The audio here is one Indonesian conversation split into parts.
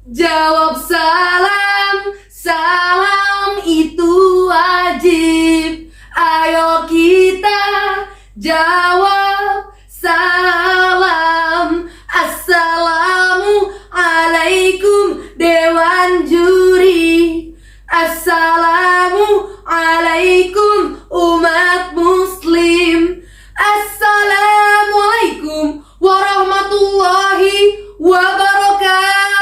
Jawab salam, salam itu wajib. Ayo kita jawab salam. Assalamu alaikum Dewan Juri. Assalamu alaikum umat muslim. Assalamualaikum warahmatullahi wabarakatuh.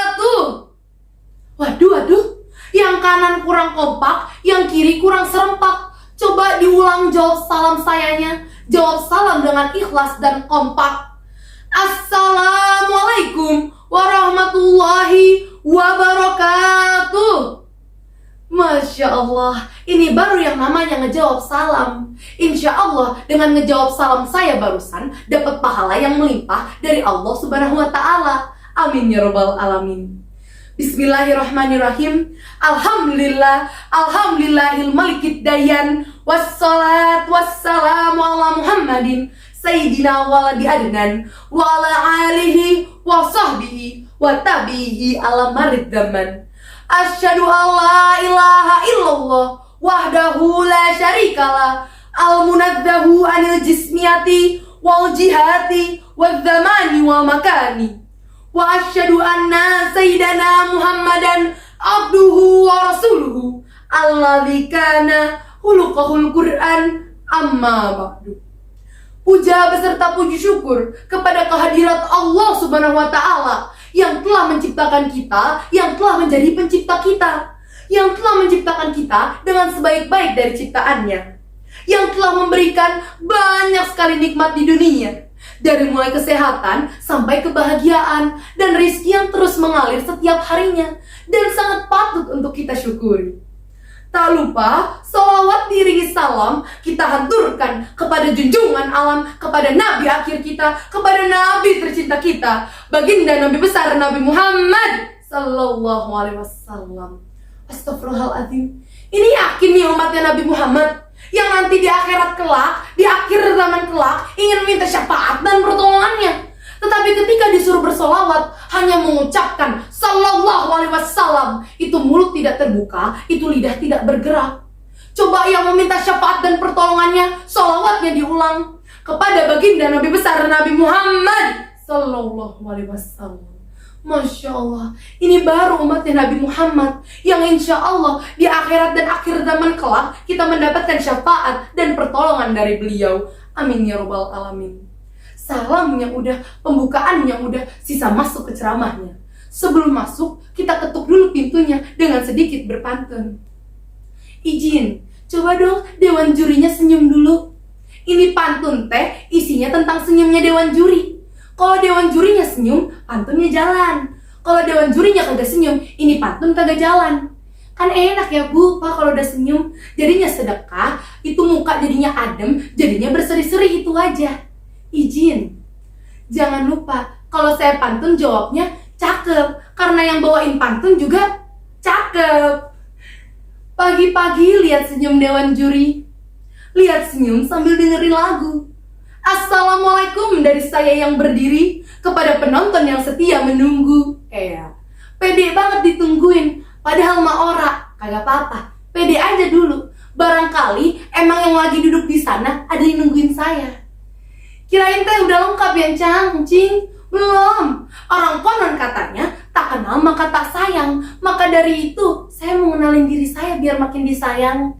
Waduh, yang kanan kurang kompak, yang kiri kurang serempak. Coba diulang jawab salam sayanya. Jawab salam dengan ikhlas dan kompak. Assalamualaikum warahmatullahi wabarakatuh. Masya Allah, ini baru yang namanya ngejawab salam. Insya Allah dengan ngejawab salam saya barusan dapat pahala yang melimpah dari Allah Subhanahu wa Ta'ala. Amin ya Rabbal Alamin. Bismillahirrahmanirrahim. Alhamdulillah, alhamdulillahil malikid dayan. Wassalat wassalamu ala Muhammadin Sayyidina waladi adnan wa ala alihi wa sahbihi wa tabihi ala marid zaman. Asyhadu an la ilaha illallah wahdahu la syarikalah al-munazzahu anil jismiyati wal jihati wal zamani wal makani. Wa asyhadu anna sayyidana Muhammadan abduhu wa rasuluhu alladzi kana khuluqahul Qur'an amma ba'du. Puja beserta puji syukur kepada kehadirat Allah Subhanahu wa Ta'ala yang telah menciptakan kita, yang telah menjadi pencipta kita, yang telah menciptakan kita dengan sebaik-baik dari ciptaannya, yang telah memberikan banyak sekali nikmat di dunia, dari mulai kesehatan sampai kebahagiaan dan rezeki yang terus mengalir setiap harinya dan sangat patut untuk kita syukuri. Tak lupa, sholawat diiringi salam kita haturkan kepada junjungan alam, kepada Nabi akhir kita, kepada Nabi tercinta kita, baginda Nabi besar Nabi Muhammad Sallallahu Alaihi Wasallam. Astagfirullahaladzim. Ini yakin nih umatnya Nabi Muhammad yang nanti di akhirat kelak, di akhir zaman kelak, ingin minta syafaat dan pertolongannya. Tetapi ketika disuruh bersolawat, hanya mengucapkan Sallallahu Alaihi Wasallam, itu mulut tidak terbuka, itu lidah tidak bergerak. Coba yang meminta syafaat dan pertolongannya, solawatnya diulang kepada baginda Nabi besar Nabi Muhammad Sallallahu Alaihi Wasallam. Masya Allah, ini baru umatnya Nabi Muhammad yang insya Allah di akhirat dan akhir zaman kelak kita mendapatkan syafaat dan pertolongan dari beliau. Amin ya Rabbal Alamin. Salam yang udah, pembukaan yang udah, sisa masuk ke ceramahnya. Sebelum masuk, kita ketuk dulu pintunya dengan sedikit berpantun. Izin, coba dong dewan jurinya senyum dulu. Ini pantun teh, isinya tentang senyumnya dewan juri. Kalau dewan jurinya senyum, pantunnya jalan. Kalau dewan jurinya kagak senyum, ini pantun kagak jalan. Kan enak ya Bu, Pak kalau udah senyum. Jadinya sedekah, itu muka jadinya adem, jadinya berseri-seri, itu aja. Izin, jangan lupa kalau saya pantun jawabnya cakep, karena yang bawain pantun juga cakep. Pagi-pagi lihat senyum dewan juri, lihat senyum sambil dengerin lagu. Assalamualaikum dari saya yang berdiri kepada penonton yang setia menunggu. Pede banget ditungguin, padahal mah ora, kagak apa-apa, pede aja dulu. Barangkali emang yang lagi duduk di sana ada yang nungguin saya. Kirain teh udah lengkap ya cing? Belum. Orang konon katanya tak kenal maka tak sayang. Maka dari itu saya mau ngenalin diri saya biar makin disayang.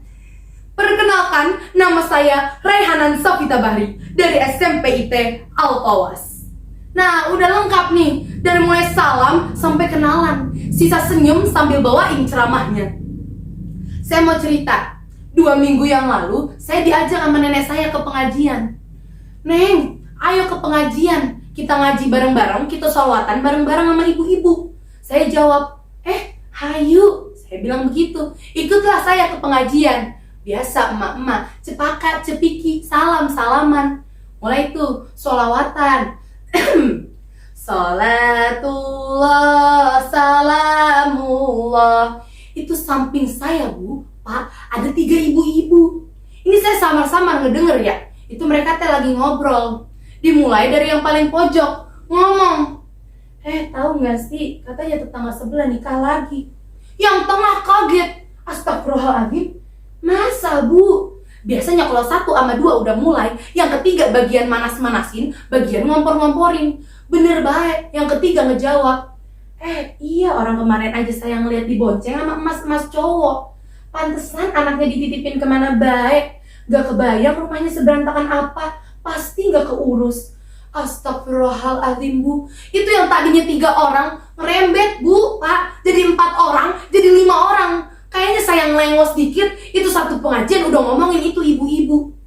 Perkenalkan, nama saya Raihanan Safita Bahri dari SMP IT Al-Qawas. Nah, udah lengkap nih, dari mulai salam sampai kenalan. Sisa senyum sambil bawain ceramahnya. Saya mau cerita, 2 minggu yang lalu saya diajak sama nenek saya ke pengajian. Neng, ayo ke pengajian, kita ngaji bareng-bareng, kita sholawatan bareng-bareng sama ibu-ibu. Saya jawab, hayu, saya bilang begitu. Ikutlah saya ke pengajian. Biasa emak-emak, cepakat, cepiki, salam-salaman. Mulai tuh, sholawatan. Salatullah, salamullah. Itu samping saya Bu, Pak, ada 3 ibu-ibu. Ini saya samar-samar ngedenger ya. Itu mereka teh lagi ngobrol. Dimulai dari yang paling pojok, ngomong, Tahu nggak sih, katanya tetangga sebelah nikah lagi. Yang tengah kaget, astagfirullahaladzim, masa bu? Biasanya kalau 1 sama 2 udah mulai, yang ketiga bagian manas-manasin, bagian ngompor-ngomporin. Bener baik, yang ketiga ngejawab, iya orang kemarin aja saya ngeliat dibonceng sama emas-emas cowok. Pantesan anaknya dititipin kemana baik. Gak kebayang rumahnya seberantakan apa, pasti gak keurus. Astagfirullahaladzim bu, itu yang tadinya 3 orang ngerembet bu, pak, jadi 4 orang, jadi 5 orang. Kayaknya saya ngelengos dikit, itu satu pengajian udah ngomongin itu ibu-ibu.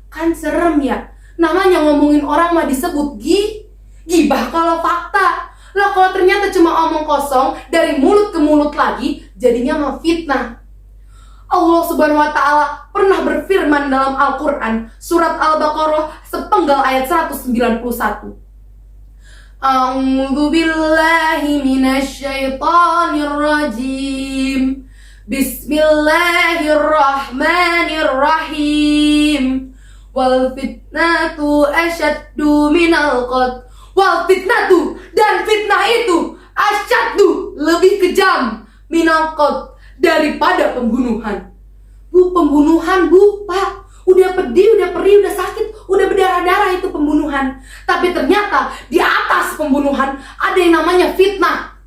Kan serem ya, namanya ngomongin orang mah disebut gibah kalau fakta. Lah kalau ternyata cuma omong kosong dari mulut ke mulut lagi, jadinya mah fitnah. Allah Subhanahu wa Ta'ala pernah berfirman dalam Al-Quran, surat Al-Baqarah sepenggal ayat 191. A'udzu billahi minasy syaithanir rajim. Bismillahirrahmanirrahim. Wal fitnatu asyaddu minal qatl. Wal fitnatu, dan fitnah itu asyaddu, lebih kejam, minal qatl, daripada pembunuhan. Bu, pembunuhan bu, pak, udah pedih, udah perih, udah sakit, udah berdarah-darah itu pembunuhan. Tapi ternyata di atas pembunuhan ada yang namanya fitnah.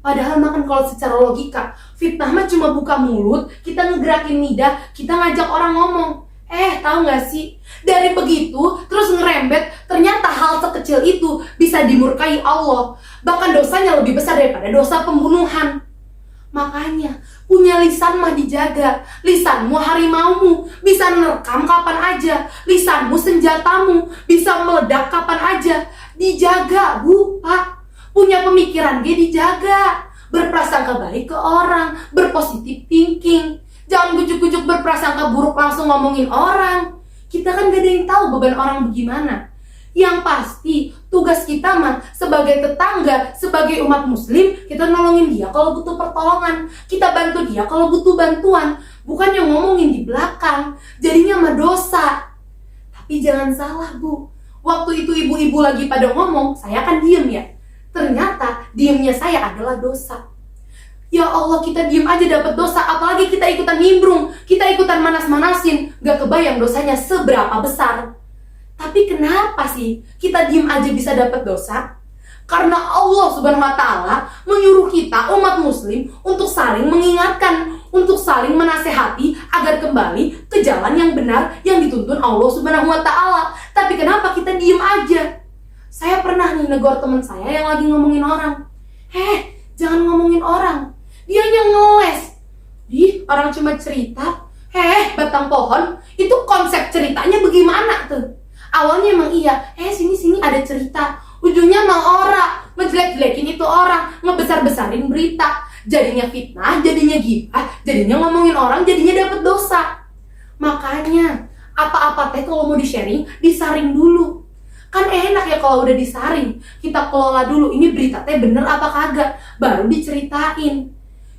Padahal makan kalau secara logika, fitnah mah cuma buka mulut, kita ngegerakin lidah, kita ngajak orang ngomong. Tahu gak sih, dari begitu terus ngerembet, ternyata hal sekecil itu bisa dimurkai Allah. Bahkan dosanya lebih besar daripada dosa pembunuhan. Makanya, punya lisan mah dijaga. Lisanmu harimaumu, bisa nerekam kapan aja. Lisanmu senjatamu, bisa meledak kapan aja. Dijaga, bu, pak. Punya pemikiran dia dijaga. Berprasangka baik ke orang, berpositif thinking. Jangan gujuk-gujuk berprasangka buruk langsung ngomongin orang. Kita kan gak ada yang tahu beban orang bagaimana. Yang pasti tugas kita mah sebagai tetangga, sebagai umat muslim, kita nolongin dia kalau butuh pertolongan, kita bantu dia kalau butuh bantuan, bukan yang ngomongin di belakang. Jadinya mah dosa. Tapi jangan salah bu, waktu itu ibu-ibu lagi pada ngomong, saya kan diem ya. Ternyata diemnya saya adalah dosa. Ya Allah, kita diem aja dapat dosa, apalagi kita ikutan nimbrung, kita ikutan manas-manasin, gak kebayang dosanya seberapa besar. Tapi kenapa sih kita diem aja bisa dapat dosa? Karena Allah Subhanahu wa Ta'ala menyuruh kita umat muslim untuk saling mengingatkan, untuk saling menasehati agar kembali ke jalan yang benar yang dituntun Allah Subhanahu wa Ta'ala. Tapi kenapa kita diem aja? Saya pernah nih negor teman saya yang lagi ngomongin orang. Jangan ngomongin orang, dianya ngeles. Orang cuma cerita. Batang pohon, itu konsep ceritanya bagaimana tuh? Awalnya emang iya, sini ada cerita. Ujungnya mau ora, ngejelek-jelekin itu orang, ngebesar-besarin berita. Jadinya fitnah, jadinya gibah, jadinya ngomongin orang, jadinya dapet dosa. Makanya, apa-apa teh kalau mau di-sharing, disaring dulu. Kan enak ya kalau udah disaring, kita kelola dulu, ini berita teh bener apa kagak, baru diceritain.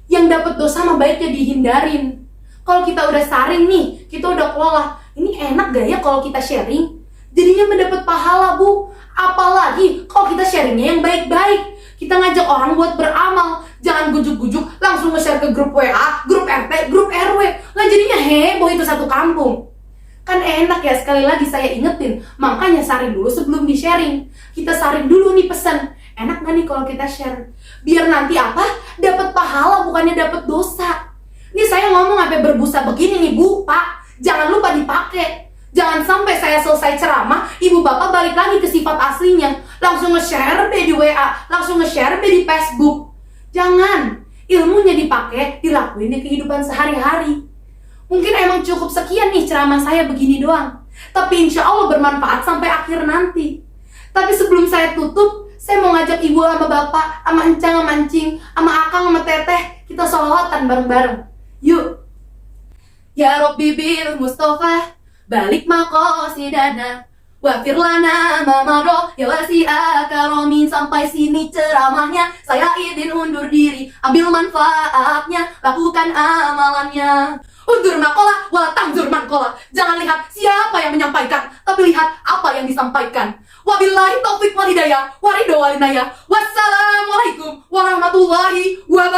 Yang dapet dosa mah baiknya dihindarin. Kalau kita udah saring nih, kita udah kelola, ini enak gak ya kalau kita sharing? Jadinya mendapat pahala bu. Apalagi kalau kita sharingnya yang baik-baik, kita ngajak orang buat beramal. Jangan gujuk-gujuk langsung nge-share ke grup WA, grup RT, grup RW. Lah jadinya heboh itu satu kampung. Kan enak ya, sekali lagi saya ingetin, makanya saring dulu sebelum di-sharing. Kita saring dulu nih pesan, enak gak nih kalau kita share? Biar nanti apa? Dapat pahala bukannya dapat dosa. Ini saya ngomong sampai berbusa begini nih bu, pak, jangan lupa dipakai. Jangan sampai saya selesai ceramah, ibu bapak balik lagi ke sifat aslinya. Langsung nge-share di WA, langsung nge-share di Facebook. Jangan, ilmunya dipakai, dilakuin di kehidupan sehari-hari. Mungkin emang cukup sekian nih ceramah saya begini doang. Tapi insya Allah bermanfaat sampai akhir nanti. Tapi sebelum saya tutup, saya mau ngajak ibu sama bapak, sama encang sama encing, sama akang sama teteh, kita sholawatan bareng-bareng. Yuk. Ya Rabbi bil Mustafa, balik maqasidana wa firlana mamaro ya wasi'a karomin. Sampai sini ceramahnya, saya izin undur diri, ambil manfaatnya, lakukan amalannya. Undur makola, wala tanzur mankola. Jangan lihat siapa yang menyampaikan, tapi lihat apa yang disampaikan. Wabillahi taufiq walhidayah, waridho walinayah. Wassalamualaikum warahmatullahi wabarakatuh.